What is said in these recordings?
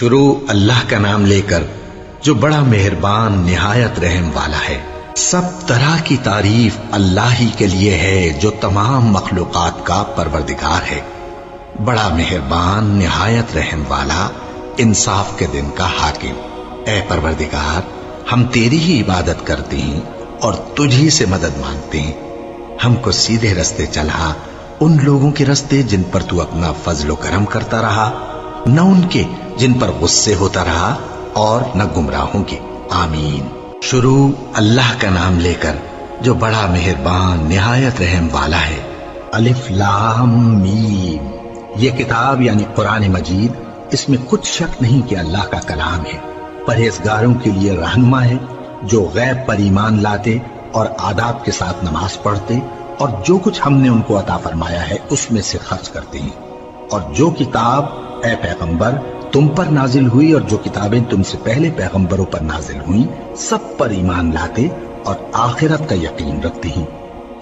شروع اللہ کا نام لے کر جو بڑا مہربان نہایت رحم والا ہے۔ سب طرح کی تعریف اللہ ہی کے لیے ہے جو تمام مخلوقات کا پروردگار ہے، بڑا مہربان نہایت رحم والا، انصاف کے دن کا حاکم۔ اے پروردگار، ہم تیری ہی عبادت کرتے ہیں اور تجھ ہی سے مدد مانگتے ہیں۔ ہم کو سیدھے رستے چلا، ان لوگوں کے رستے جن پر تو اپنا فضل و کرم کرتا رہا، نہ ان کے جن پر غصے ہوتا رہا اور نہ گمراہوں کے۔ آمین۔ شروع اللہ کا نام لے کر جو بڑا مہربان نہایت رحم والا ہے۔ الف لام میم۔ یہ کتاب یعنی قرآن مجید، اس میں کچھ شک نہیں کہ اللہ کا کلام ہے، پرہیزگاروں کے لیے رہنما ہے، جو غیب پر ایمان لاتے اور آداب کے ساتھ نماز پڑھتے اور جو کچھ ہم نے ان کو عطا فرمایا ہے اس میں سے خرچ کرتے ہیں، اور جو کتاب اے پیغمبر تم پر نازل ہوئی اور جو کتابیں تم سے پہلے پیغمبروں پر نازل ہوئیں سب پر ایمان لاتے اور آخرت کا یقین رکھتے ہیں۔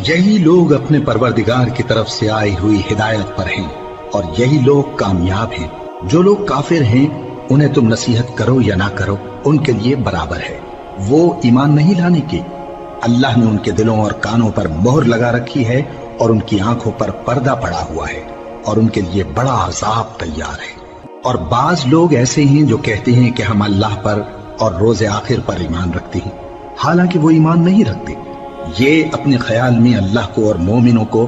یہی لوگ اپنے پروردگار کی طرف سے آئی ہوئی ہدایت پر ہیں اور یہی لوگ کامیاب ہیں۔ جو لوگ کافر ہیں انہیں تم نصیحت کرو یا نہ کرو ان کے لیے برابر ہے، وہ ایمان نہیں لانے کے۔ اللہ نے ان کے دلوں اور کانوں پر مہر لگا رکھی ہے اور ان کی آنکھوں پر پردہ پڑا ہوا ہے اور ان کے لیے بڑا عذاب تیار ہے۔ اور بعض لوگ ایسے ہیں جو کہتے ہیں کہ ہم اللہ پر اور روز آخر پر ایمان رکھتے ہیں، حالانکہ وہ ایمان نہیں رکھتے۔ یہ اپنے خیال میں اللہ کو اور مومنوں کو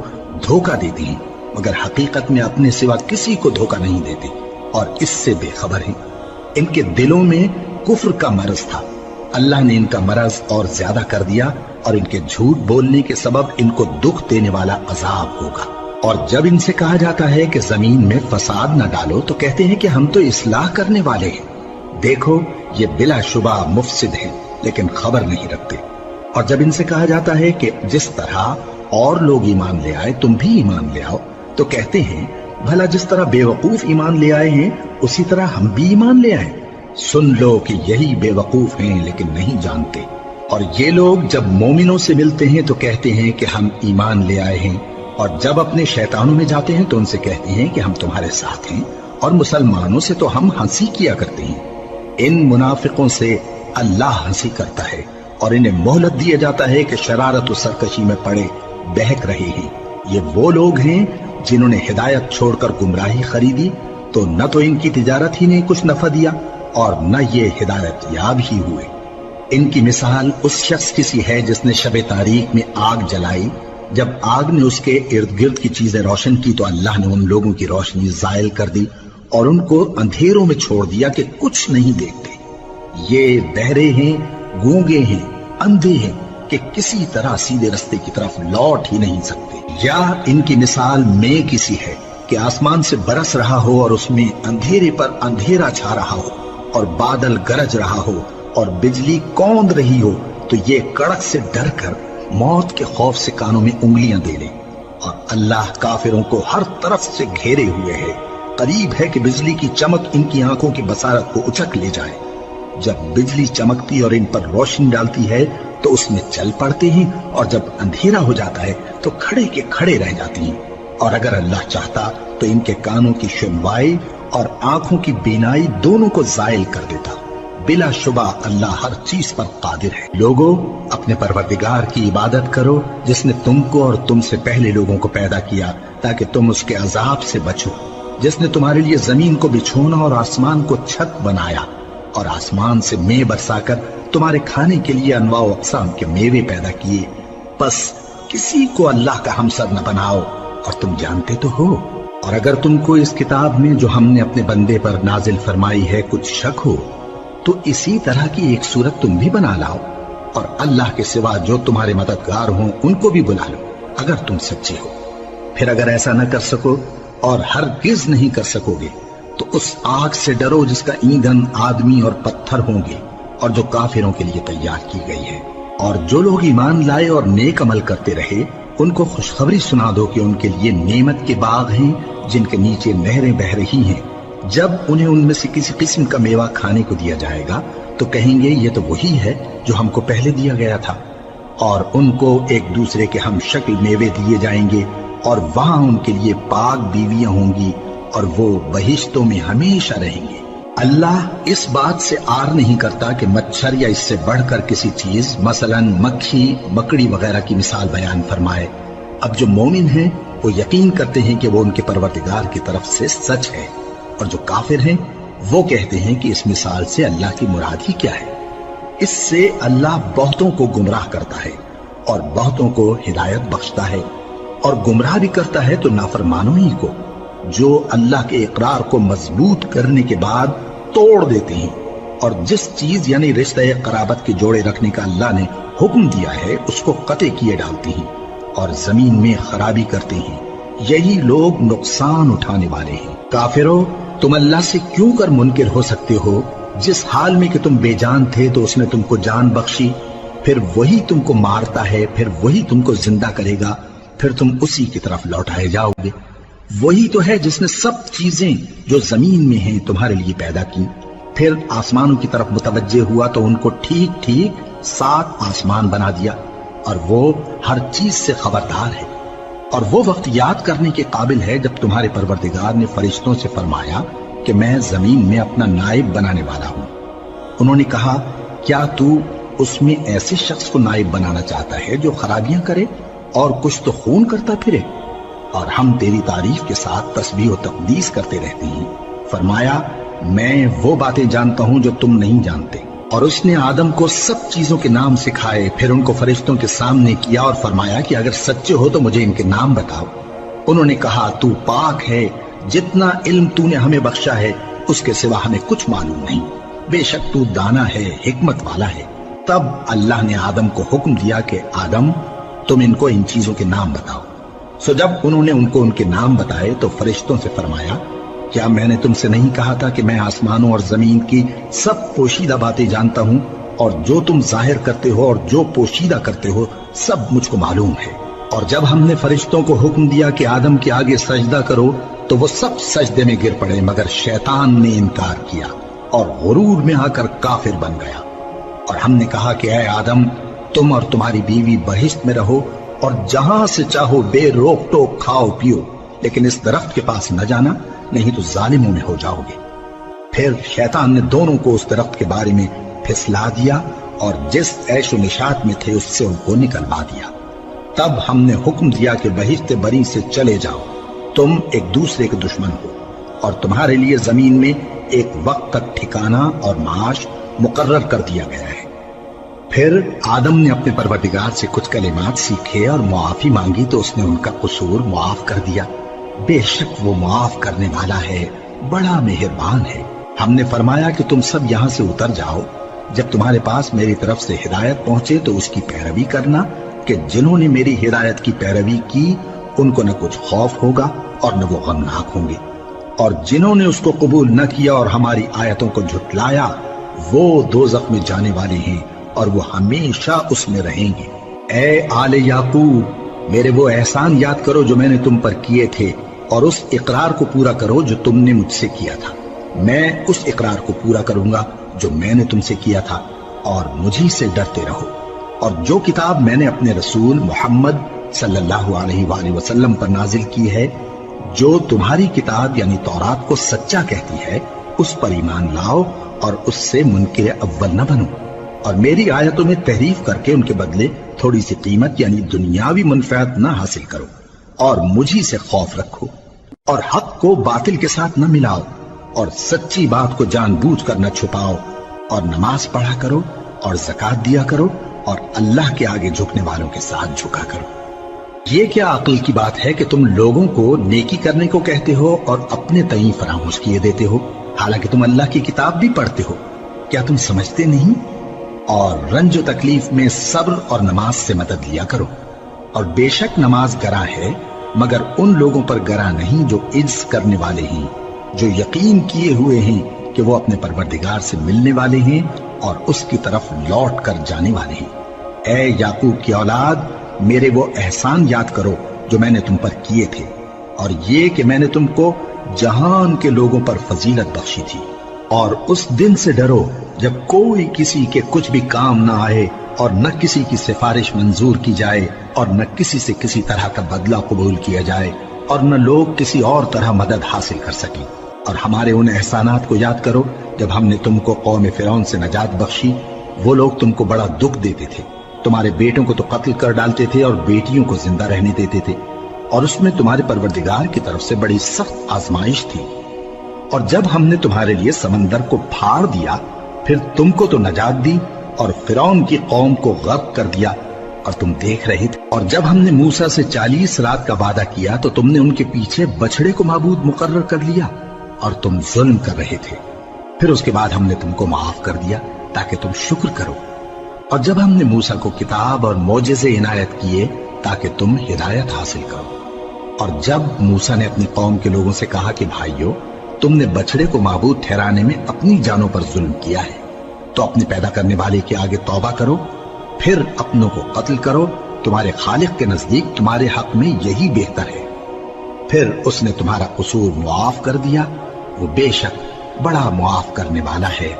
دھوکہ دیتے ہیں، مگر حقیقت میں اپنے سوا کسی کو دھوکہ نہیں دیتے اور اس سے بے خبر ہیں۔ ان کے دلوں میں کفر کا مرض تھا، اللہ نے ان کا مرض اور زیادہ کر دیا اور ان کے جھوٹ بولنے کے سبب ان کو دکھ دینے والا عذاب ہوگا۔ اور جب ان سے کہا جاتا ہے کہ زمین میں فساد نہ ڈالو تو کہتے ہیں کہ ہم تو اصلاح کرنے والے ہیں۔ دیکھو یہ بلا شبہ مفسد ہیں لیکن خبر نہیں رکھتے۔ اور جب ان سے کہا جاتا ہے کہ جس طرح اور لوگ ایمان لے آئے تم بھی ایمان لے آؤ تو کہتے ہیں بھلا جس طرح بے وقوف ایمان لے آئے ہیں اسی طرح ہم بھی ایمان لے آئیں۔ سن لو کہ یہی بے وقوف ہیں لیکن نہیں جانتے۔ اور یہ لوگ جب مومنوں سے ملتے ہیں تو کہتے ہیں کہ ہم ایمان لے آئے ہیں، اور جب اپنے شیطانوں میں جاتے ہیں تو ان سے کہتے ہیں کہ ہم تمہارے ساتھ ہیں، اور مسلمانوں سے تو ہم ہنسی کیا کرتے ہیں۔ ان منافقوں سے اللہ ہنسی کرتا ہے اور انہیں مہلت دیا جاتا ہے کہ شرارت و سرکشی میں پڑے بہک رہے ہیں۔ یہ وہ لوگ ہیں جنہوں نے ہدایت چھوڑ کر گمراہی خریدی، تو نہ تو ان کی تجارت ہی نے کچھ نفع دیا اور نہ یہ ہدایت یاب ہی ہوئے۔ ان کی مثال اس شخص کی سی ہے جس نے شب تاریک میں آگ جلائی، جب آگ نے اس کے ارد گرد کی چیزیں روشن کی تو اللہ نے ان لوگوں کی روشنی زائل کر دی اور ان کو اندھیروں میں چھوڑ دیا کہ کچھ نہیں دیکھتے۔ یہ بہرے ہیں، گونگے ہیں، اندھے ہیں کہ کسی طرح سیدھے رستے کی طرف لوٹ ہی نہیں سکتے۔ یا ان کی مثال میں کسی ہے کہ آسمان سے برس رہا ہو اور اس میں اندھیرے پر اندھیرا چھا رہا ہو اور بادل گرج رہا ہو اور بجلی کوند رہی ہو، تو یہ کڑک سے ڈر کر موت کے خوف سے کانوں میں انگلیاں دے لیں۔ اور اللہ کافروں کو ہر طرف سے گھیرے ہوئے ہے، قریب ہے کہ بجلی کی چمک ان کی آنکھوں کی بصارت کو اچک لے جائے۔ جب بجلی چمکتی اور ان پر روشنی ڈالتی ہے تو اس میں چل پڑتے ہیں، اور جب اندھیرا ہو جاتا ہے تو کھڑے کے کھڑے رہ جاتے ہیں۔ اور اگر اللہ چاہتا تو ان کے کانوں کی سنوائی اور آنکھوں کی بینائی دونوں کو زائل کر دیتا۔ بلا شبہ اللہ ہر چیز پر قادر ہے۔ لوگوں، اپنے پروردگار کی عبادت کرو جس نے تم کو اور تم سے پہلے لوگوں کو پیدا کیا تاکہ تم اس کے عذاب سے بچو، جس نے تمہارے لیے زمین کو بچھونا اور آسمان کو چھت بنایا اور آسمان سے مے برسا کر تمہارے کھانے کے لیے انواع و اقسام کے میوے پیدا کیے۔ بس کسی کو اللہ کا ہمسر نہ بناؤ، اور تم جانتے تو ہو۔ اور اگر تم کو اس کتاب میں جو ہم نے اپنے بندے پر نازل فرمائی ہے کچھ شک ہو تو اسی طرح کی ایک صورت تم بھی بنا لاؤ، اور اللہ کے سوا جو تمہارے مددگار ہوں ان کو بھی بلا لو اگر تم سچے ہو۔ پھر اگر ایسا نہ کر سکو اور ہرگز نہیں کر سکو گے تو اس آگ سے ڈرو جس کا ایندھن آدمی اور پتھر ہوں گے اور جو کافروں کے لیے تیار کی گئی ہے۔ اور جو لوگ ایمان لائے اور نیک عمل کرتے رہے ان کو خوشخبری سنا دو کہ ان کے لیے نعمت کے باغ ہیں جن کے نیچے نہریں بہہ رہی ہیں۔ جب انہیں ان میں سے کسی قسم کا میوہ کھانے کو دیا جائے گا تو کہیں گے یہ تو وہی ہے جو ہم کو پہلے دیا گیا تھا، اور ان کو ایک دوسرے کے ہم شکل میوے دیے جائیں گے، اور وہاں ان کے لیے پاک بیویاں ہوں گی اور وہ بہشتوں میں ہمیشہ رہیں گے۔ اللہ اس بات سے آر نہیں کرتا کہ مچھر یا اس سے بڑھ کر کسی چیز مثلاً مکھی مکڑی وغیرہ کی مثال بیان فرمائے۔ اب جو مومن ہیں وہ یقین کرتے ہیں کہ وہ ان کے پروردگار کی طرف سے سچ ہے، اور جو کافر ہیں وہ کہتے ہیں کہ اس مثال سے اللہ کی مراد ہی کیا ہے۔ اس سے اللہ بہتوں کو گمراہ کرتا ہے اور بہتوں کو ہدایت بخشتا ہے، اور گمراہ بھی کرتا ہے تو نافرمانوں ہی کو، جو اللہ کے اقرار کو مضبوط کرنے کے بعد توڑ دیتے ہیں، اور جس چیز یعنی رشتہ قرابت کے جوڑے رکھنے کا اللہ نے حکم دیا ہے اس کو قطع کیے ڈالتے ہیں اور زمین میں خرابی کرتے ہیں۔ یہی لوگ نقصان اٹھانے والے ہیں۔ کافرو، تم اللہ سے کیوں کر منکر ہو سکتے ہو؟ جس حال میں کہ تم بے جان تھے تو اس نے تم کو جان بخشی، پھر وہی تم کو مارتا ہے، پھر وہی تم کو زندہ کرے گا، پھر تم اسی کی طرف لوٹائے جاؤ گے۔ وہی تو ہے جس نے سب چیزیں جو زمین میں ہیں تمہارے لیے پیدا کی، پھر آسمانوں کی طرف متوجہ ہوا تو ان کو ٹھیک ٹھیک 7 آسمان بنا دیا، اور وہ ہر چیز سے خبردار ہے۔ اور وہ وقت یاد کرنے کے قابل ہے جب تمہارے پروردگار نے فرشتوں سے فرمایا کہ میں زمین میں اپنا نائب بنانے والا ہوں۔ انہوں نے کہا، کیا تو اس میں ایسے شخص کو نائب بنانا چاہتا ہے جو خرابیاں کرے اور کچھ تو خون کرتا پھرے؟ اور ہم تیری تعریف کے ساتھ تسبیح و تقدیس کرتے رہتے ہیں۔ فرمایا، میں وہ باتیں جانتا ہوں جو تم نہیں جانتے۔ اور اس نے آدم کو سب چیزوں کے نام سکھائے، پھر ان کو فرشتوں کے سامنے کیا اور فرمایا کہ اگر سچے ہو تو مجھے ان کے نام بتاؤ۔ انہوں نے کہا، تو پاک ہے، جتنا علم تو نے ہمیں بخشا ہے اس کے سوا ہمیں کچھ معلوم نہیں، بے شک تو دانا ہے، حکمت والا ہے۔ تب اللہ نے آدم کو حکم دیا کہ آدم، تم ان کو ان چیزوں کے نام بتاؤ۔ سو جب انہوں نے ان کو ان کے نام بتائے تو فرشتوں سے فرمایا، کیا میں نے تم سے نہیں کہا تھا کہ میں آسمانوں اور زمین کی سب پوشیدہ باتیں جانتا ہوں، اور جو تم ظاہر کرتے ہو اور جو پوشیدہ کرتے ہو سب مجھ کو معلوم ہے۔ اور جب ہم نے فرشتوں کو حکم دیا کہ آدم کے آگے سجدہ کرو تو وہ سب سجدے میں گر پڑے، مگر شیطان نے انکار کیا اور غرور میں آ کر کافر بن گیا۔ اور ہم نے کہا کہ اے آدم، تم اور تمہاری بیوی بہشت میں رہو اور جہاں سے چاہو بے روک ٹوک کھاؤ پیو، لیکن اس درخت کے پاس نہ جانا، نہیں تو ظالموں میں ہو جاؤ گے۔ پھر شیطان نے دونوں کو اس درخت کے بارے میں پھسلا دیا اور جس عیش و نشاط میں تھے اس سے ان کو نکلوا دیا۔ تب ہم نے حکم دیا کہ بہشت بری سے چلے جاؤ، تم ایک دوسرے کے دشمن ہو، اور تمہارے لیے زمین میں ایک وقت تک ٹھکانہ اور معاش مقرر کر دیا گیا ہے۔ پھر آدم نے اپنے پروردگار سے کچھ کلمات سیکھے اور معافی مانگی تو اس نے ان کا قصور معاف کر دیا۔ بے شک وہ معاف کرنے والا ہے، بڑا مہربان ہے۔ ہم نے فرمایا کہ تم سب یہاں سے اتر جاؤ، جب تمہارے پاس میری طرف سے ہدایت پہنچے تو اس کی پیروی کرنا، کہ جنہوں نے میری ہدایت کی پیروی کی ان کو نہ کچھ خوف ہوگا اور نہ وہ غمناک ہوں گے، اور جنہوں نے اس کو قبول نہ کیا اور ہماری آیتوں کو جھٹلایا وہ دوزخ میں جانے والے ہیں اور وہ ہمیشہ اس میں رہیں گے۔ اے آل یعقوب، میرے وہ احسان یاد کرو جو میں نے تم پر کیے تھے، اور اس اقرار کو پورا کرو جو تم نے مجھ سے کیا تھا۔ میں اس اقرار کو پورا کروں گا جو میں نے تم سے کیا تھا، اور مجھی سے ڈرتے رہو۔ اور جو کتاب میں نے اپنے رسول محمد صلی اللہ علیہ وآلہ وسلم پر نازل کی ہے، جو تمہاری کتاب یعنی تورات کو سچا کہتی ہے، اس پر ایمان لاؤ اور اس سے منکر اول نہ بنو، اور میری آیتوں میں تحریف کر کے ان کے بدلے تھوڑی سی قیمت یعنی دنیاوی منفعت نہ حاصل کرو، اور مجھی سے خوف رکھو، اور حق کو باطل کے ساتھ نہ ملاؤ، اور سچی بات کو جان بوجھ کر نہ چھپاؤ، اور نماز پڑھا کرو اور زکوٰۃ دیا کرو، اور اللہ کے آگے جھکنے والوں کے ساتھ جھکا کرو۔ یہ کیا عقل کی بات ہے کہ تم لوگوں کو نیکی کرنے کو کہتے ہو اور اپنے تئیں فراموش کیے دیتے ہو، حالانکہ تم اللہ کی کتاب بھی پڑھتے ہو؟ کیا تم سمجھتے نہیں؟ اور رنج و تکلیف میں صبر اور نماز سے مدد لیا کرو، اور بے شک نماز گراں ہے، مگر ان لوگوں پر گراں نہیں جو عجز کرنے والے ہیں، جو یقین کیے ہوئے ہیں کہ وہ اپنے پروردگار سے ملنے والے ہیں اور اس کی طرف لوٹ کر جانے والے ہیں۔ اے یعقوب کی اولاد، میرے وہ احسان یاد کرو جو میں نے تم پر کیے تھے، اور یہ کہ میں نے تم کو جہان کے لوگوں پر فضیلت بخشی تھی۔ اور اس دن سے ڈرو جب کوئی کسی کے کچھ بھی کام نہ آئے، اور نہ کسی کی سفارش منظور کی جائے، اور نہ کسی سے کسی طرح کا بدلہ قبول کیا جائے، اور نہ لوگ کسی اور طرح مدد حاصل کر سکیں۔ اور ہمارے ان احسانات کو یاد کرو جب ہم نے تم کو قوم فرعون سے نجات بخشی۔ وہ لوگ تم کو بڑا دکھ دیتے تھے، تمہارے بیٹوں کو تو قتل کر ڈالتے تھے اور بیٹیوں کو زندہ رہنے دیتے تھے، اور اس میں تمہارے پروردگار کی طرف سے بڑی سخت آزمائش تھی۔ اور جب ہم نے تمہارے لیے سمندر کو پھاڑ دیا، پھر تم کو تو نجات دی اور فرعون کی قوم کو غرق کر دیا، اور تم دیکھ رہے تھے۔ اور جب ہم نے موسیٰ سے 40 رات کا وعدہ کیا تو تم نے ان کے پیچھے بچڑے کو معبود مقرر کر لیا اور تم ظلم کر رہے تھے۔ پھر اس کے بعد ہم نے تم کو معاف کر دیا تاکہ تم شکر کرو۔ اور جب ہم نے موسیٰ کو کتاب اور معجزے عنایت کیے تاکہ تم ہدایت حاصل کرو۔ اور جب موسیٰ نے اپنی قوم کے لوگوں سے کہا کہ بھائیو، تم نے بچڑے کو معبود ٹھہرانے میں اپنی جانوں پر ظلم کیا ہے، تو اپنے پیدا کرنے والے کے آگے توبہ کرو، پھر اپنوں کو قتل کرو، تمہارے خالق کے نزدیک تمہارے حق میں یہی بہتر ہے۔ پھر اس نے تمہارا قصور معاف کر دیا، وہ بے شک بڑا معاف کرنے والا ہے،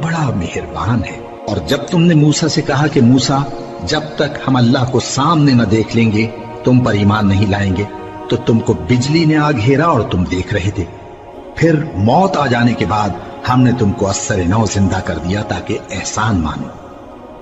بڑا مہربان ہے۔ اور جب تم نے موسیٰ سے کہا کہ موسیٰ، جب تک ہم اللہ کو سامنے نہ دیکھ لیں گے تم پر ایمان نہیں لائیں گے، تو تم کو بجلی نے آ گھیرا اور تم دیکھ رہے تھے۔ پھر موت آ جانے کے بعد ہم نے تم کو اثر نو زندہ کر دیا تاکہ احسان مانو۔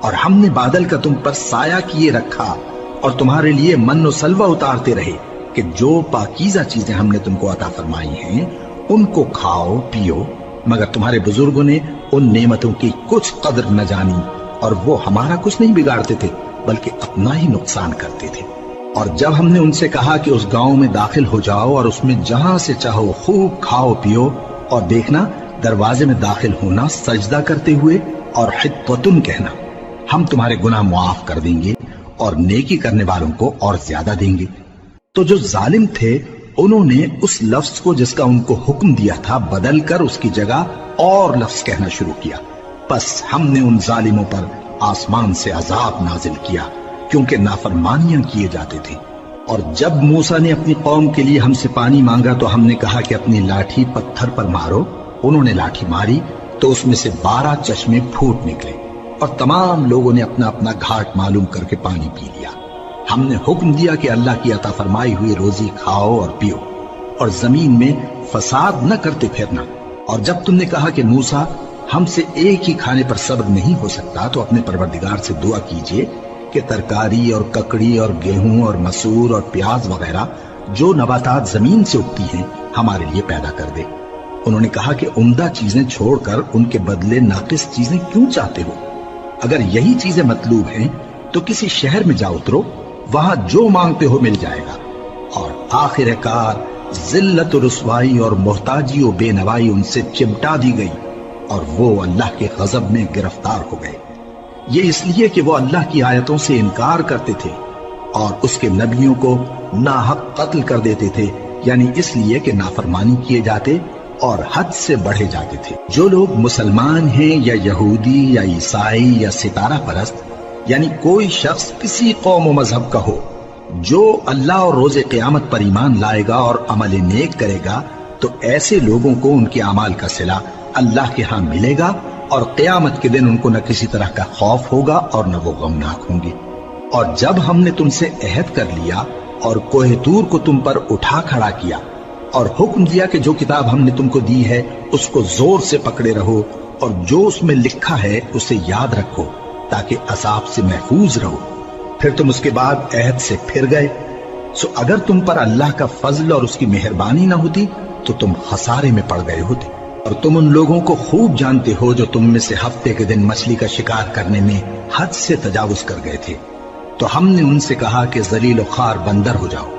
اور ہم نے بادل کا تم پر سایہ کیے رکھا اور تمہارے لیے من و سلوہ اتارتے رہے کہ جو پاکیزہ چیزیں ہم نے تم کو عطا فرمائی ہیں ان کو کھاؤ پیو، مگر تمہارے بزرگوں نے ان نعمتوں کی کچھ قدر نہ جانی، اور وہ ہمارا کچھ نہیں بگاڑتے تھے بلکہ اپنا ہی نقصان کرتے تھے۔ اور جب ہم نے ان سے کہا کہ اس گاؤں میں داخل ہو جاؤ اور اس میں جہاں سے چاہو خوب کھاؤ پیو، اور دیکھنا دروازے میں داخل ہونا سجدہ کرتے ہوئے اور حطۃ کہنا، ہم تمہارے گناہ معاف کر دیں گے اور نیکی کرنے والوں کو اور زیادہ دیں گے۔ تو جو ظالم تھے انہوں نے اس لفظ کو جس کا ان کو حکم دیا تھا بدل کر اس کی جگہ اور لفظ کہنا شروع کیا، پس ہم نے ان ظالموں پر آسمان سے عذاب نازل کیا کیونکہ نافرمانیاں کیے جاتے تھے۔ اور جب موسیٰ نے اپنی قوم کے لیے ہم سے پانی مانگا تو ہم نے کہا کہ اپنی لاٹھی پتھر پر مارو۔ انہوں نے لاٹھی ماری تو اس میں سے 12 چشمے پھوٹ نکلے، اور تمام لوگوں نے اپنا اپنا گھاٹ معلوم کر کے پانی پی لیا۔ ہم نے حکم دیا کہ اللہ کی عطا فرمائی ہوئی روزی کھاؤ اور پیو، اور زمین میں فساد نہ کرتے پھرنا۔ اور جب تم نے کہا کہ موسیٰ، ہم سے ایک ہی کھانے پر صبر نہیں ہو سکتا، تو اپنے پروردگار سے دعا کیجئے کہ ترکاری اور ککڑی اور گیہوں اور مسور اور پیاز وغیرہ جو نباتات زمین سے اگتی ہیں ہمارے لیے پیدا کر دے۔ انہوں نے کہا کہ عمدہ چیزیں چھوڑ کر ان کے بدلے ناقص چیزیں کیوں چاہتے ہو؟ اگر یہی چیزیں مطلوب ہیں تو کسی شہر میں جا اترو، وہاں جو مانگتے ہو مل جائے گا۔ اور آخر کار ذلت و رسوائی اور محتاجی و بے نوائی ان سے چمٹا دی گئی، اور وہ اللہ کے غضب میں گرفتار ہو گئے، یہ اس لیے کہ وہ اللہ کی آیتوں سے انکار کرتے تھے اور اس کے نبیوں کو ناحق قتل کر دیتے تھے، یعنی اس لیے کہ نافرمانی کیے جاتے اور حد سے بڑھے جاتے تھے۔ جو لوگ مسلمان ہیں یا یہودی یا عیسائی یا ستارہ پرست، یعنی کوئی شخص کسی قوم و مذہب کا ہو، جو اللہ اور روز قیامت پر ایمان لائے گا اور عمل نیک کرے گا، تو ایسے لوگوں کو ان کے اعمال کا صلہ اللہ کے ہاں ملے گا، اور قیامت کے دن ان کو نہ کسی طرح کا خوف ہوگا اور نہ وہ غمناک ہوں گے۔ اور جب ہم نے تم سے عہد کر لیا اور کوہ طور کو تم پر اٹھا کھڑا کیا اور حکم دیا کہ جو کتاب ہم نے تم کو دی ہے اس کو زور سے پکڑے رہو، اور جو اس میں لکھا ہے اسے یاد رکھو تاکہ عذاب سے محفوظ رہو، پھر تم اس کے بعد عہد سے پھر گئے، سو اگر تم پر اللہ کا فضل اور اس کی مہربانی نہ ہوتی تو تم خسارے میں پڑ گئے ہوتے۔ اور تم ان لوگوں کو خوب جانتے ہو جو تم میں سے ہفتے کے دن مچھلی کا شکار کرنے میں حد سے تجاوز کر گئے تھے، تو ہم نے ان سے کہا کہ ذلیل و خوار بندر ہو جاؤ،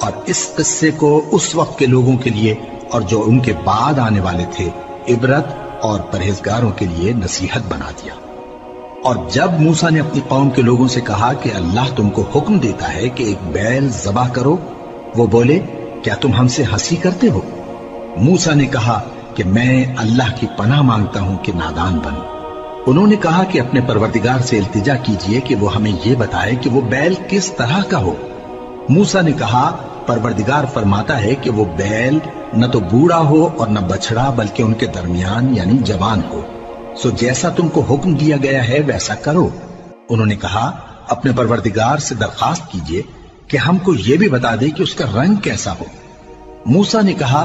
اور اس قصے کو اس وقت کے لوگوں کے لیے اور جو ان کے بعد آنے والے تھے عبرت اور پرہیزگاروں کے لیے نصیحت بنا دیا۔ اور جب موسیٰ نے اپنی قوم کے لوگوں سے کہا کہ اللہ تم کو حکم دیتا ہے کہ ایک بیل ذبح کرو، وہ بولے کیا تم ہم سے ہنسی کرتے ہو؟ موسیٰ نے کہا کہ میں اللہ کی پناہ مانگتا ہوں کہ نادان بنوں۔ انہوں نے کہا کہ اپنے پروردگار سے التجا کیجئے کہ وہ ہمیں یہ بتائے کہ وہ بیل کس طرح کا ہو۔ موسیٰ نے کہا پروردگار فرماتا ہے کہ وہ بیل نہ تو بوڑھا ہو اور نہ بچڑا بلکہ ان کے درمیان یعنی جوان ہو، سو جیسا تم کو حکم دیا گیا ہے ویسا کرو۔ انہوں نے کہا اپنے پروردگار سے درخواست کیجئے کہ ہم کو یہ بھی بتا دے کہ اس کا رنگ کیسا ہو۔ موسیٰ نے کہا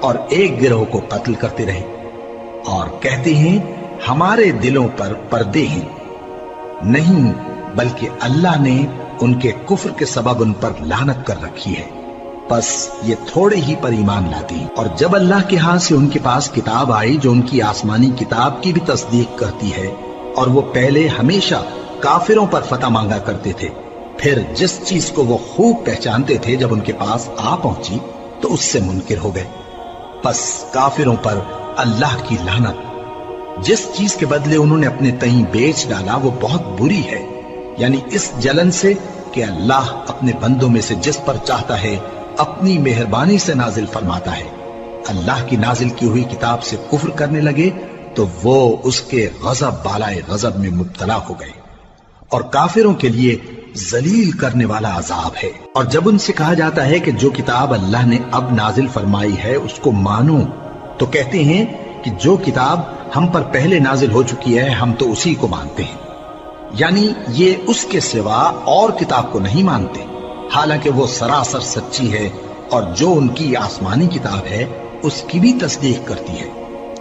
اور ایک گروہ کو قتل کرتے رہے، اور کہتے ہیں ہمارے دلوں پر پردے ہیں، نہیں بلکہ اللہ نے ان کے کفر کے سبب ان پر لعنت کر رکھی ہے، بس یہ تھوڑے ہی پر ایمان لاتے ہیں۔ اور جب اللہ کے ہاں سے ان کے پاس کتاب آئی جو ان کی آسمانی کتاب کی بھی تصدیق کرتی ہے، اور وہ پہلے ہمیشہ کافروں پر فتح مانگا کرتے تھے، پھر جس چیز کو وہ خوب پہچانتے تھے جب ان کے پاس آ پہنچی تو اس سے منکر ہو گئے، بس کافروں پر اللہ کی لعنت۔ جس چیز کے بدلے انہوں نے اپنے تئیں بیچ ڈالا وہ بہت بری ہے، یعنی اس جلن سے کہ اللہ اپنے بندوں میں سے جس پر چاہتا ہے اپنی مہربانی سے نازل فرماتا ہے۔ اللہ کی نازل کی ہوئی کتاب سے کفر کرنے لگے تو وہ اس کے غضب بالائے غضب میں مبتلا ہو گئے، اور کافروں کے لیے ذلیل کرنے والا عذاب ہے۔ اور جب ان سے کہا جاتا ہے کہ جو کتاب اللہ نے اب نازل فرمائی ہے اس کو مانو، تو کہتے ہیں کہ جو کتاب ہم پر پہلے نازل ہو چکی ہے ہم تو اسی کو مانتے ہیں، یعنی یہ اس کے سوا اور کتاب کو نہیں مانتے، حالانکہ وہ سراسر سچی ہے، اور جو ان کی آسمانی کتاب ہے اس کی بھی تصدیق کرتی ہے۔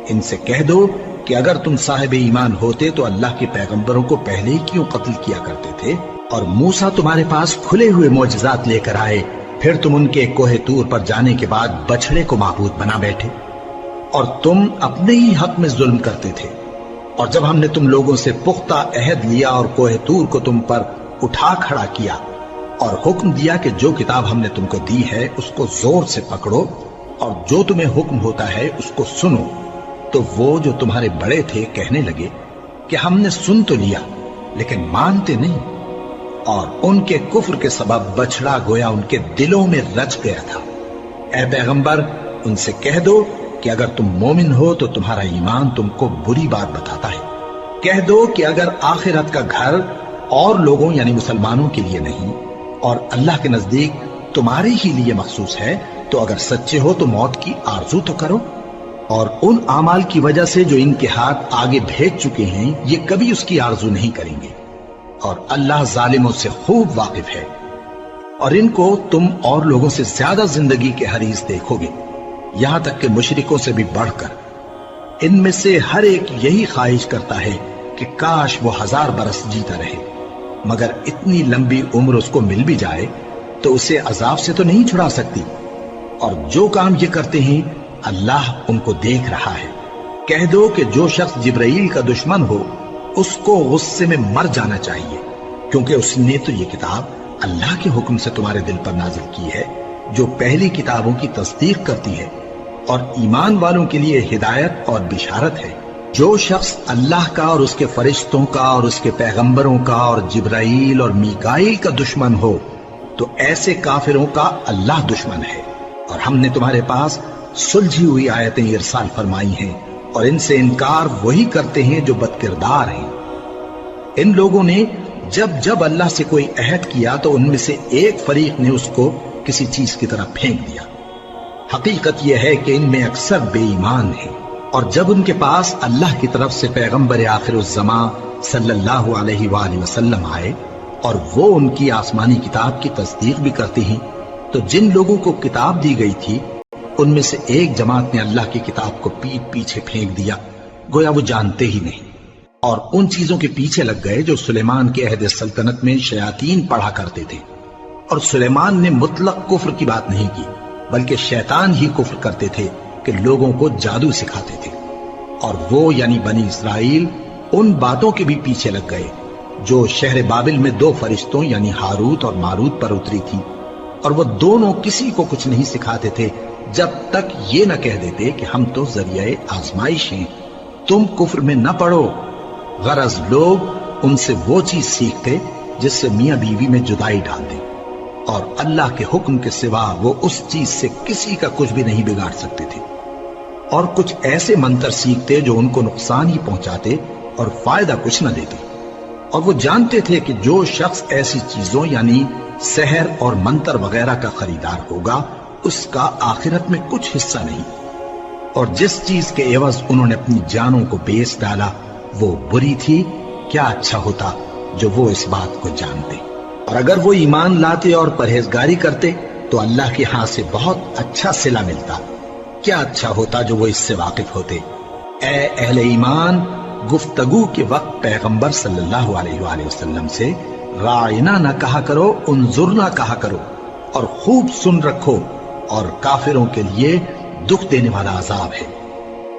ان سے کہہ دو کہ اگر تم صاحب ایمان ہوتے تو اللہ کے پیغمبروں کو پہلے ہی کیوں قتل کیا کرتے تھے؟ اور موسیٰ تمہارے پاس کھلے ہوئے معجزات لے کر آئے، پھر تم ان کے کوہ طور پر جانے کے بعد بچڑے کو معبود بنا بیٹھے، اور تم اپنے ہی حق میں ظلم کرتے تھے۔ اور جب ہم نے تم لوگوں سے پختہ عہد لیا اور کوہ طور کو تم پر اٹھا کھڑا کیا، اور حکم دیا کہ جو کتاب ہم نے تم کو دی ہے اس کو زور سے پکڑو، اور جو تمہیں حکم ہوتا ہے اس کو سنو، تو وہ جو تمہارے بڑے تھے کہنے لگے کہ ہم نے سن تو لیا لیکن مانتے نہیں، اور ان کے کفر کے سبب بچڑا گویا ان کے دلوں میں رچ گیا تھا۔ اے پیغمبر ان سے کہہ دو کہ اگر تم مومن ہو تو تمہارا ایمان تم کو بری بات بتاتا ہے، کہہ دو کہ اگر آخرت کا گھر اور لوگوں یعنی مسلمانوں کے لیے نہیں اور اللہ کے نزدیک تمہارے ہی لیے مخصوص ہے تو اگر سچے ہو تو موت کی آرزو تو کرو، اور ان اعمال کی وجہ سے جو ان کے ہاتھ آگے بھیج چکے ہیں یہ کبھی اس کی آرزو نہیں کریں گے، اور اللہ ظالموں سے خوب واقف ہے۔ اور ان کو تم اور لوگوں سے زیادہ زندگی کے حریص دیکھو گے، یہاں تک کہ مشرکوں سے بھی بڑھ کر۔ ان میں سے ہر ایک یہی خواہش کرتا ہے کہ کاش وہ 1000 برس جیتا رہے، مگر اتنی لمبی عمر اس کو مل بھی جائے تو اسے عذاب سے تو نہیں چھڑا سکتی، اور جو کام یہ کرتے ہیں اللہ ان کو دیکھ رہا ہے۔ کہہ دو کہ جو شخص جبرائیل کا دشمن ہو اس کو غصے میں مر جانا چاہیے، کیونکہ اس نے تو یہ کتاب اللہ کے حکم سے تمہارے دل پر نازل کی ہے جو پہلی کتابوں کی تصدیق کرتی ہے، اور ایمان والوں کے لیے ہدایت اور بشارت ہے۔ جو شخص اللہ کا اور اس کے فرشتوں کا اور اس کے پیغمبروں کا اور جبرائیل اور میکائیل کا دشمن ہو تو ایسے کافروں کا اللہ دشمن ہے۔ اور ہم نے تمہارے پاس سلجھی ہوئی آیتیں ارسال فرمائی ہیں، اور ان سے انکار وہی کرتے ہیں جو بد کردار ہیں۔ ان لوگوں نے جب جب اللہ سے کوئی عہد کیا تو ان میں سے ایک فریق نے اس کو کسی چیز کی طرح پھینک دیا۔ حقیقت یہ ہے کہ ان میں اکثر بے ایمان ہیں، اور جب ان کے پاس اللہ کی طرف سے پیغمبر آخر الزماں صلی اللہ علیہ وآلہ وسلم آئے اور وہ ان کی آسمانی کتاب کی تصدیق بھی کرتے ہیں، تو جن لوگوں کو کتاب دی گئی تھی ان میں سے ایک جماعت نے اللہ کی کتاب کو پیٹ پیچھے پھینک دیا، گویا وہ جانتے ہی نہیں، اور ان چیزوں کے پیچھے لگ گئے جو سلیمان کے عہد سلطنت میں شیاطین پڑھا کرتے تھے۔ اور سلیمان نے مطلق کفر کی بات نہیں کی، بلکہ شیطان ہی کفر کرتے تھے کہ لوگوں کو جادو سکھاتے تھے، اور وہ یعنی بنی اسرائیل ان باتوں کے بھی پیچھے لگ گئے جو شہر بابل میں 2 فرشتوں یعنی ہاروت اور ماروت پر اتری تھی، اور وہ دونوں کسی کو کچھ نہیں سکھاتے تھے جب تک یہ نہ کہہ دیتے کہ ہم تو ذریعہ آزمائش ہیں، تم کفر میں نہ پڑو۔ غرض لوگ ان سے وہ چیز سیکھتے جس سے میاں بیوی میں جدائی ڈال دیں، اور اللہ کے حکم کے سوا وہ اس چیز سے کسی کا کچھ بھی نہیں بگاڑ سکتے تھے، اور کچھ ایسے منتر سیکھتے جو ان کو نقصان ہی پہنچاتے اور فائدہ کچھ نہ دیتے، اور وہ جانتے تھے کہ جو شخص ایسی چیزوں یعنی سحر اور منتر وغیرہ کا خریدار ہوگا اس کا آخرت میں کچھ حصہ نہیں، اور جس چیز کے عوض انہوں نے اپنی جانوں کو بیچ ڈالا وہ بری تھی، کیا اچھا ہوتا جو وہ اس بات کو جانتے۔ اور اگر وہ ایمان لاتے اور پرہیزگاری کرتے تو اللہ کے ہاں سے بہت اچھا صلہ ملتا، کیا اچھا ہوتا جو وہ اس سے واقف ہوتے۔ اے اہل ایمان، گفتگو کے وقت پیغمبر صلی اللہ علیہ وآلہ وسلم سے رائنا نہ کہا کرو، انظرنا کہا کرو، اور خوب سن رکھو، اور کافروں کے لیے دکھ دینے والا عذاب ہے۔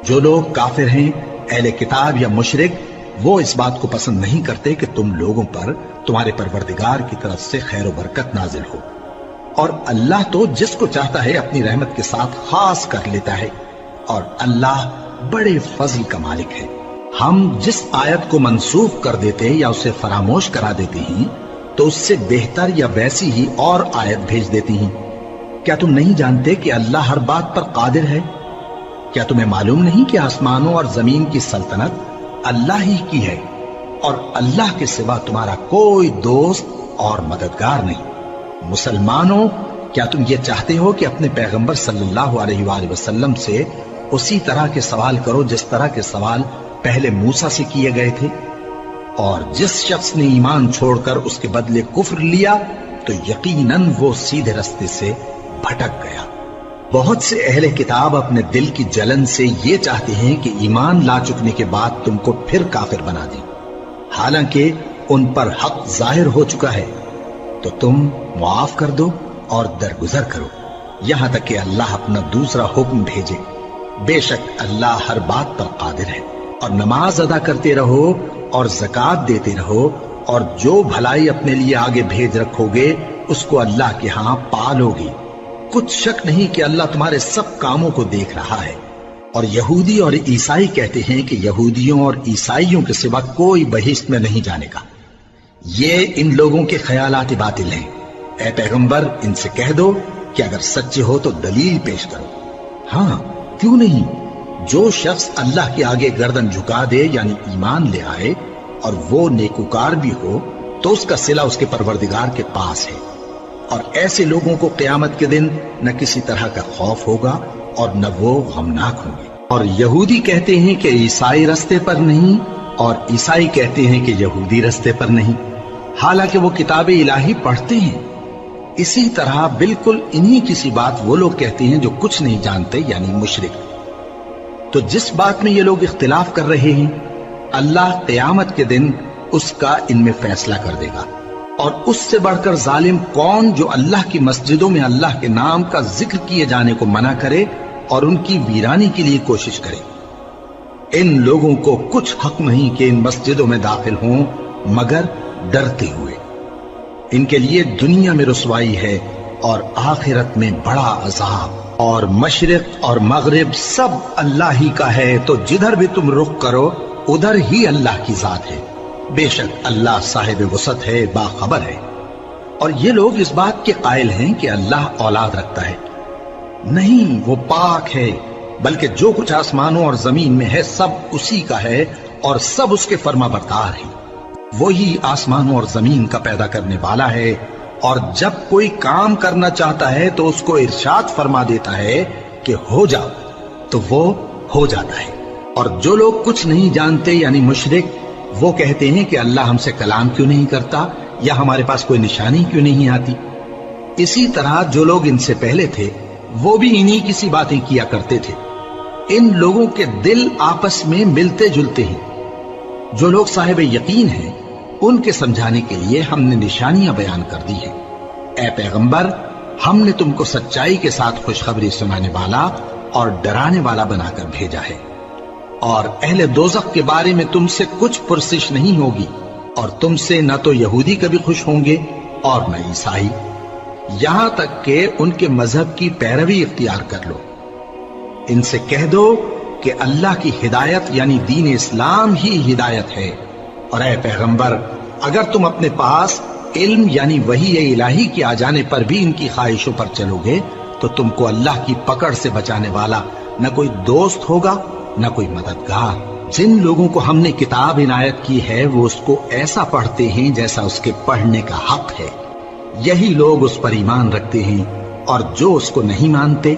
جو لوگ کافر ہیں، اہل کتاب یا مشرک، وہ اس بات کو پسند نہیں کرتے کہ تم لوگوں پر تمہارے پروردگار کی طرف سے خیر و برکت نازل ہو، اور اللہ تو جس کو چاہتا ہے اپنی رحمت کے ساتھ خاص کر لیتا ہے، اور اللہ بڑے فضل کا مالک ہے۔ ہم جس آیت کو منسوخ کر دیتے یا اسے فراموش کرا دیتے ہیں تو اس سے بہتر یا ویسی ہی اور آیت بھیج دیتی ہیں۔ کیا تم نہیں جانتے کہ اللہ ہر بات پر قادر ہے؟ کیا تمہیں معلوم نہیں کہ آسمانوں اور زمین کی سلطنت اللہ ہی کی ہے، اور اللہ کے سوا تمہارا کوئی دوست اور مددگار نہیں؟ مسلمانوں، کیا تم یہ چاہتے ہو کہ اپنے پیغمبر صلی اللہ علیہ وآلہ وسلم سے اسی طرح کے سوال کرو جس طرح کے سوال پہلے موسیٰ سے کیے گئے تھے؟ اور جس شخص نے ایمان چھوڑ کر اس کے بدلے کفر لیا تو یقیناً وہ سیدھے رستے سے بھٹک گیا۔ بہت سے اہل کتاب اپنے دل کی جلن سے یہ چاہتے ہیں کہ ایمان لا چکنے کے بعد تم کو پھر کافر بنا دیں، حالانکہ ان پر حق ظاہر ہو چکا ہے۔ تو تم معاف کر دو اور درگزر کرو یہاں تک کہ اللہ اپنا دوسرا حکم بھیجے۔ بے شک اللہ ہر بات پر قادر ہے۔ اور نماز ادا کرتے رہو اور زکوٰۃ دیتے رہو، اور جو بھلائی اپنے لیے آگے بھیج رکھو گے اس کو اللہ کے ہاں پالو گے۔ کچھ شک نہیں کہ اللہ تمہارے سب کاموں کو دیکھ رہا ہے۔ اور یہودی اور عیسائی کہتے ہیں کہ یہودیوں اور عیسائیوں کے سوا کوئی بہشت میں نہیں جانے کا۔ یہ ان لوگوں کے خیالات باطل ہیں۔ اے پیغمبر، ان سے کہہ دو کہ اگر سچے ہو تو دلیل پیش کرو۔ ہاں، کیوں نہیں؟ جو شخص اللہ کے آگے گردن جھکا دے، یعنی ایمان لے آئے، اور وہ نیکوکار بھی ہو، تو اس کا صلہ اس کے پروردگار کے پاس ہے۔ اور ایسے لوگوں کو قیامت کے دن نہ کسی طرح کا خوف ہوگا اور نہ وہ غمناک ہوں گے۔ اور یہودی کہتے ہیں کہ عیسائی رستے پر نہیں، اور عیسائی کہتے ہیں کہ یہودی رستے پر نہیں، حالانکہ وہ کتاب الہی پڑھتے ہیں۔ اسی طرح بالکل انہی کسی بات وہ لوگ کہتے ہیں جو کچھ نہیں جانتے، یعنی مشرک۔ تو جس بات میں یہ لوگ اختلاف کر رہے ہیں، اللہ قیامت کے دن اس کا ان میں فیصلہ کر دے گا۔ اور اس سے بڑھ کر ظالم کون جو اللہ کی مسجدوں میں اللہ کے نام کا ذکر کیے جانے کو منع کرے اور ان کی ویرانی کے لیے کوشش کرے۔ ان لوگوں کو کچھ حق نہیں کہ ان مسجدوں میں داخل ہوں مگر ڈرتے ہوئے۔ ان کے لیے دنیا میں رسوائی ہے اور آخرت میں بڑا عذاب۔ اور مشرق اور مغرب سب اللہ ہی کا ہے، تو جدھر بھی تم رخ کرو ادھر ہی اللہ کی ذات ہے۔ بے شک اللہ صاحب وسعت ہے، باخبر ہے۔ اور یہ لوگ اس بات کے قائل ہیں کہ اللہ اولاد رکھتا ہے۔ نہیں، وہ پاک ہے، بلکہ جو کچھ آسمانوں اور زمین میں ہے سب اسی کا ہے، اور سب اس کے فرما بردار ہیں۔ وہی آسمانوں اور زمین کا پیدا کرنے والا ہے، اور جب کوئی کام کرنا چاہتا ہے تو اس کو ارشاد فرما دیتا ہے کہ ہو جاؤ، تو وہ ہو جاتا ہے۔ اور جو لوگ کچھ نہیں جانتے، یعنی مشرک، وہ کہتے ہیں کہ اللہ ہم سے کلام کیوں نہیں کرتا، یا ہمارے پاس کوئی نشانی کیوں نہیں آتی۔ اسی طرح جو لوگ ان سے پہلے تھے وہ بھی انہی کسی باتیں کیا کرتے تھے۔ ان لوگوں کے دل آپس میں ملتے جلتے ہیں۔ جو لوگ صاحب یقین ہیں ان کے سمجھانے کے لیے ہم نے نشانیاں بیان کر دی ہیں۔ اے پیغمبر، ہم نے تم کو سچائی کے ساتھ خوشخبری سنانے والا اور ڈرانے والا بنا کر بھیجا ہے۔ اور اہل دوزخ کے بارے میں تم سے کچھ پرسش نہیں ہوگی، اور تم سے نہ تو یہودی کبھی خوش ہوں گے اور نہ عیسائی، یہاں تک کہ ان کے مذہب کی پیروی اختیار کر لو۔ ان سے کہہ دو کہ اللہ کی ہدایت یعنی دین اسلام ہی ہدایت ہے۔ اور اے پیغمبر، اگر تم اپنے پاس علم یعنی وحی الہی کے آ جانے پر بھی ان کی خواہشوں پر چلو گے تو تم کو اللہ کی پکڑ سے بچانے والا نہ کوئی دوست ہوگا نہ کوئی مددگار۔ جن لوگوں کو ہم نے کتاب عنایت کی ہے وہ اس کو ایسا پڑھتے ہیں جیسا اس کے پڑھنے کا حق ہے، یہی لوگ اس پر ایمان رکھتے ہیں، اور جو اس کو نہیں مانتے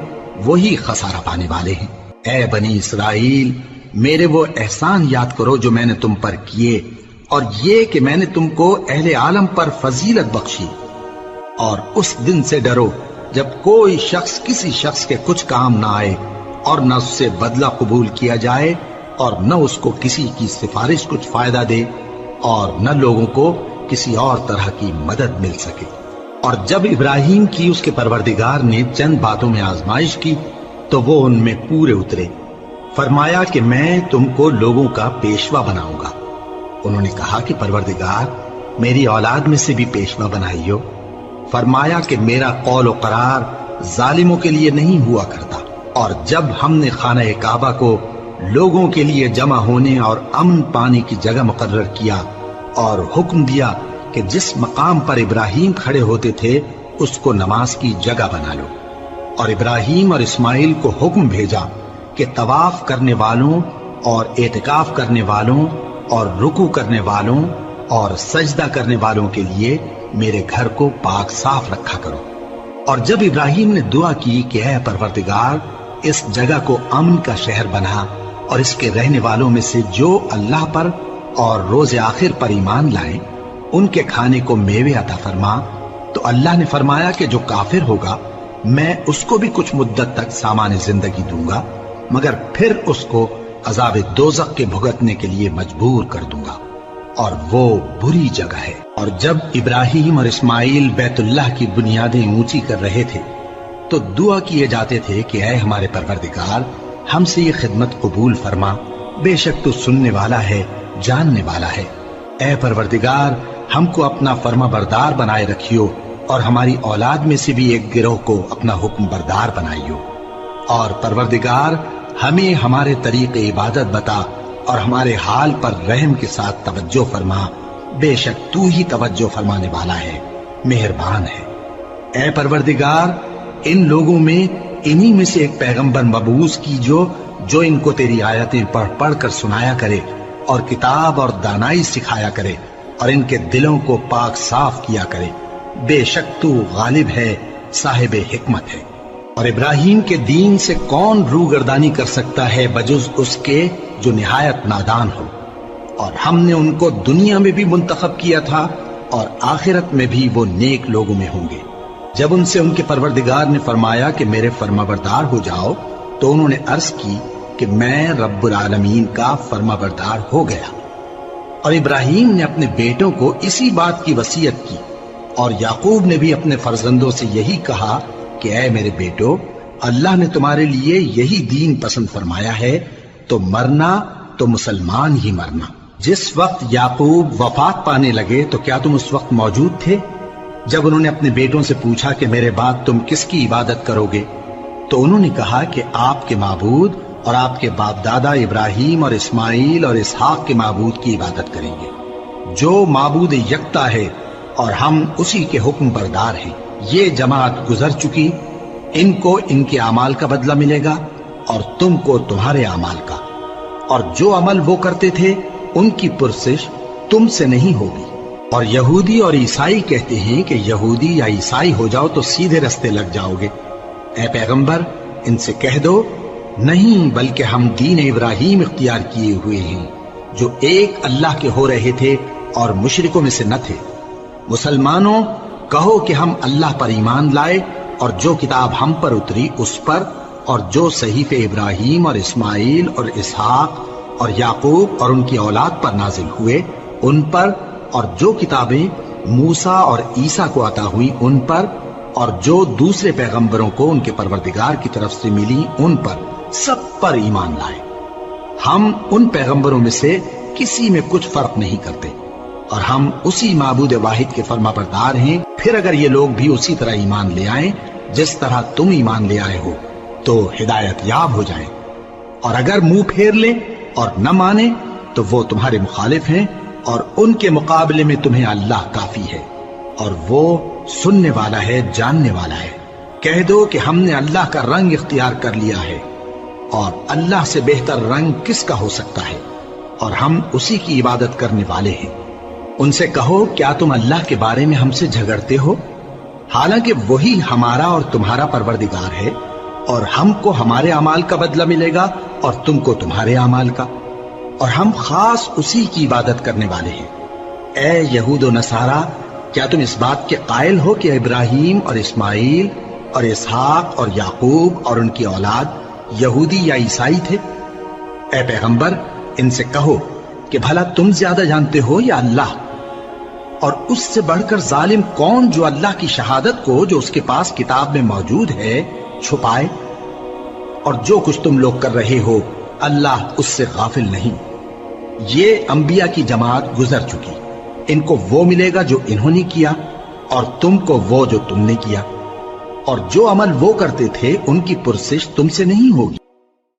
وہی خسارہ پانے والے ہیں۔ اے بنی اسرائیل، میرے وہ احسان یاد کرو جو میں نے تم پر کیے، اور یہ کہ میں نے تم کو اہل عالم پر فضیلت بخشی۔ اور اس دن سے ڈرو جب کوئی شخص کسی شخص کے کچھ کام نہ آئے، اور نہ اس سے بدلہ قبول کیا جائے اور نہ اس کو کسی کی سفارش کچھ فائدہ دے اور نہ لوگوں کو کسی اور طرح کی مدد مل سکے۔ اور جب ابراہیم کی اس کے پروردگار نے چند باتوں میں آزمائش کی تو وہ ان میں پورے اترے۔ فرمایا کہ میں تم کو لوگوں کا پیشوا بناؤں گا۔ انہوں نے کہا کہ پروردگار میری اولاد میں سے بھی پیشوا بنائیو۔ فرمایا کہ میرا قول و قرار ظالموں کے لیے نہیں ہوا کرتا۔ اور جب ہم نے خانہ کعبہ کو لوگوں کے لیے جمع ہونے اور امن پانے کی جگہ مقرر کیا اور حکم دیا کہ جس مقام پر ابراہیم کھڑے ہوتے تھے اس کو نماز کی جگہ بنا لو، اور ابراہیم اور اسماعیل کو حکم بھیجا کہ طواف کرنے والوں اور اعتکاف کرنے والوں اور رکوع کرنے والوں اور سجدہ کرنے والوں کے لیے میرے گھر کو پاک صاف رکھا کرو۔ اور جب ابراہیم نے دعا کی کہ اے پروردگار اس جگہ کو امن کا شہر بنا اور اس کے رہنے والوں میں سے جو اللہ پر اور روز آخر پر ایمان لائیں ان کے کھانے کو میوے عطا فرما، تو اللہ نے فرمایا کہ جو کافر ہوگا میں اس کو بھی کچھ مدت تک سامان زندگی دوں گا، مگر پھر اس کو عذاب دوزخ کے بھگتنے کے لیے مجبور کر دوں گا، اور وہ بری جگہ ہے۔ اور جب ابراہیم اور اسماعیل بیت اللہ کی بنیادیں اونچی کر رہے تھے تو دعا کیے جاتے تھے کہ اے ہمارے پروردگار ہم سے یہ خدمت قبول فرما، بے شک تو سننے والا ہے، جاننے والا ہے۔ اے پروردگار ہم کو اپنا فرما بردار بنائے رکھیو اور ہماری اولاد میں سے بھی ایک گروہ کو اپنا حکم بردار بنائیو، اور پروردگار ہمیں ہمارے طریق عبادت بتا اور ہمارے حال پر رحم کے ساتھ توجہ فرما، بے شک تو ہی توجہ فرمانے والا ہے، مہربان ہے۔ اے پروردگار ان لوگوں میں انہی میں سے ایک پیغمبر مبعوث کیجو جو ان کو تیری آیتیں پڑھ پڑھ کر سنایا کرے اور کتاب اور دانائی سکھایا کرے اور ان کے دلوں کو پاک صاف کیا کرے، بے شک تو غالب ہے، صاحب حکمت ہے۔ اور ابراہیم کے دین سے کون روگردانی کر سکتا ہے بجز اس کے جو نہایت نادان ہو، اور ہم نے ان کو دنیا میں بھی منتخب کیا تھا اور آخرت میں بھی وہ نیک لوگوں میں ہوں گے۔ جب ان سے ان کے پروردگار نے فرمایا کہ میرے فرمانبردار ہو جاؤ تو انہوں نے عرض کی کہ میں رب العالمین کا فرمانبردار ہو گیا۔ اور ابراہیم نے اپنے بیٹوں کو اسی بات کی وصیت کی، اور یعقوب نے بھی اپنے فرزندوں سے یہی کہا کہ اے میرے بیٹو، اللہ نے تمہارے لیے یہی دین پسند فرمایا ہے، تو مرنا تو مسلمان ہی مرنا۔ جس وقت یعقوب وفات پانے لگے تو کیا تم اس وقت موجود تھے جب انہوں نے اپنے بیٹوں سے پوچھا کہ میرے بعد تم کس کی عبادت کرو گے؟ تو انہوں نے کہا کہ آپ کے معبود اور آپ کے باپ دادا ابراہیم اور اسماعیل اور اسحاق کے معبود کی عبادت کریں گے، جو معبود یکتا ہے اور ہم اسی کے حکم بردار ہیں۔ یہ جماعت گزر چکی، ان کو ان کے اعمال کا بدلہ ملے گا اور تم کو تمہارے اعمال کا، اور جو عمل وہ کرتے تھے ان کی پرسش تم سے نہیں ہوگی۔ اور یہودی اور عیسائی کہتے ہیں کہ یہودی یا عیسائی ہو جاؤ تو سیدھے رستے لگ جاؤ گے۔ اے پیغمبر ان سے کہہ دو نہیں، بلکہ ہم دین ابراہیم اختیار کیے ہوئے ہیں جو ایک اللہ کے ہو رہے تھے اور مشرکوں میں سے نہ تھے۔ مسلمانوں کہو کہ ہم اللہ پر ایمان لائے اور جو کتاب ہم پر اتری اس پر، اور جو صحیفے ابراہیم اور اسماعیل اور اسحاق اور یعقوب اور ان کی اولاد پر نازل ہوئے ان پر، اور جو کتابیں موسیٰ اور عیسیٰ کو عطا ہوئی ان پر، اور جو دوسرے پیغمبروں کو ان کے پروردگار کی طرف سے ملی ان پر، سب پر ایمان لائے۔ ہم ان پیغمبروں میں سے کسی میں کچھ فرق نہیں کرتے، اور ہم اسی معبود واحد کے فرما بردار ہیں۔ پھر اگر یہ لوگ بھی اسی طرح ایمان لے آئیں جس طرح تم ایمان لے آئے ہو تو ہدایت یاب ہو جائیں، اور اگر منہ پھیر لیں اور نہ مانے تو وہ تمہارے مخالف ہیں، اور ان کے مقابلے میں تمہیں اللہ کافی ہے، اور وہ سننے والا ہے، جاننے والا ہے۔ کہہ دو کہ ہم نے اللہ کا رنگ اختیار کر لیا ہے، اور اللہ سے بہتر رنگ کس کا ہو سکتا ہے، اور ہم اسی کی عبادت کرنے والے ہیں۔ ان سے کہو کیا تم اللہ کے بارے میں ہم سے جھگڑتے ہو، حالانکہ وہی ہمارا اور تمہارا پروردگار ہے، اور ہم کو ہمارے اعمال کا بدلہ ملے گا اور تم کو تمہارے اعمال کا، اور ہم خاص اسی کی عبادت کرنے والے ہیں۔ اے یہود و نصارا، کیا تم اس بات کے قائل ہو کہ ابراہیم اور اسماعیل اور اسحاق اور یعقوب اور ان کی اولاد یہودی یا عیسائی تھے؟ اے پیغمبر ان سے کہو کہ بھلا تم زیادہ جانتے ہو یا اللہ؟ اور اس سے بڑھ کر ظالم کون جو اللہ کی شہادت کو جو اس کے پاس کتاب میں موجود ہے چھپائے؟ اور جو کچھ تم لوگ کر رہے ہو اللہ اس سے غافل نہیں۔ یہ انبیاء کی جماعت گزر چکی، ان کو وہ ملے گا جو انہوں نے کیا اور تم کو وہ جو تم نے کیا، اور جو عمل وہ کرتے تھے ان کی پرسش تم سے نہیں ہوگی۔